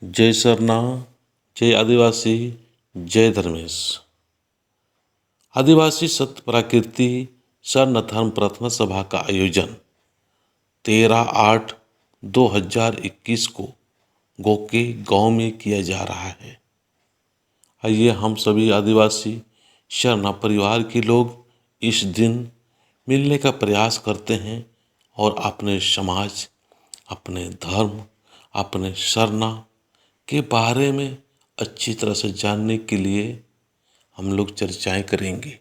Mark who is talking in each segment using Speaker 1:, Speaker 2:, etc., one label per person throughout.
Speaker 1: जय सरना, जय आदिवासी, जय धर्मेश। आदिवासी सत्य प्राकृति सरना धर्म प्रार्थना सभा का आयोजन 13/8/2021 को गोके गांव में किया जा रहा है। आइए हम सभी आदिवासी सरना परिवार के लोग इस दिन मिलने का प्रयास करते हैं और अपने समाज, अपने धर्म, अपने सरना के बारे में अच्छी तरह से जानने के लिए हम लोग चर्चाएं करेंगे,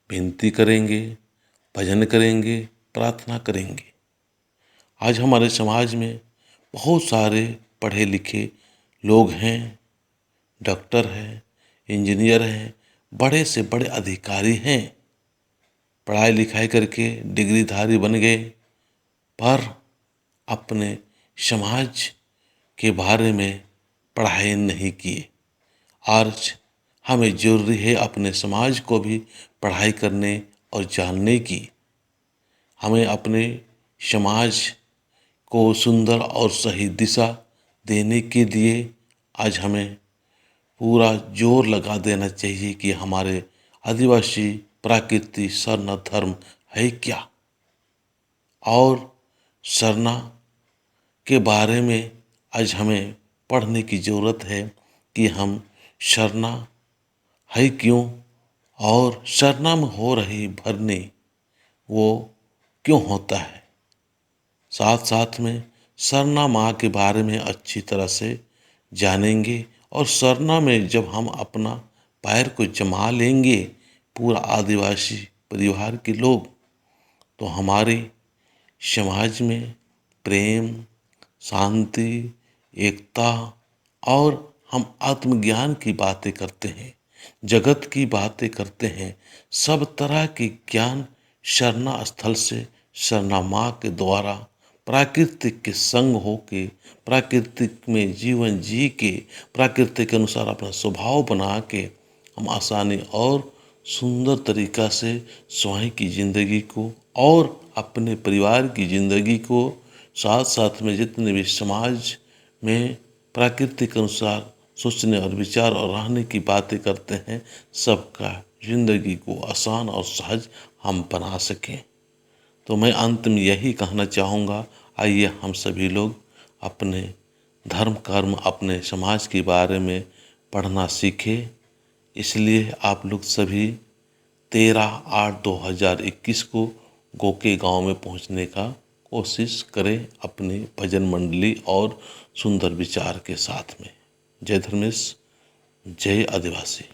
Speaker 1: विनती करेंगे, भजन करेंगे, प्रार्थना करेंगे। आज हमारे समाज में बहुत सारे पढ़े लिखे लोग हैं, डॉक्टर हैं, इंजीनियर हैं, बड़े से बड़े अधिकारी हैं, पढ़ाई लिखाई करके डिग्रीधारी बन गए, पर अपने समाज के बारे में पढ़ाई नहीं किए। आज हमें जरूरी है अपने समाज को भी पढ़ाई करने और जानने की। हमें अपने समाज को सुंदर और सही दिशा देने के लिए आज हमें पूरा जोर लगा देना चाहिए कि हमारे आदिवासी प्राकृति सरना धर्म है क्या, और सरना के बारे में आज हमें पढ़ने की ज़रूरत है कि हम सरना है क्यों, और सरना में हो रही भरने वो क्यों होता है। साथ साथ में सरना माँ के बारे में अच्छी तरह से जानेंगे, और सरना में जब हम अपना पैर को जमा लेंगे पूरा आदिवासी परिवार के लोग, तो हमारे समाज में प्रेम, शांति, एकता और हम आत्मज्ञान की बातें करते हैं, जगत की बातें करते हैं। सब तरह के ज्ञान सरना स्थल से, सरना माँ के द्वारा प्राकृतिक के संग होके, प्राकृतिक में जीवन जी के, प्राकृतिक के अनुसार अपना स्वभाव बना के हम आसानी और सुंदर तरीका से स्वयं की ज़िंदगी को और अपने परिवार की ज़िंदगी को, साथ साथ में जितने भी समाज में प्राकृतिक अनुसार सोचने और विचार और रहने की बातें करते हैं, सबका ज़िंदगी को आसान और सहज हम बना सकें। तो मैं अंत में यही कहना चाहूँगा, आइए हम सभी लोग अपने धर्म कर्म, अपने समाज के बारे में पढ़ना सीखें। इसलिए आप लोग सभी 13/8/2021 को गोके गांव में पहुंचने का कोशिश करें, अपनी भजन मंडली और सुंदर विचार के साथ में। जय धर्मेश, जय आदिवासी।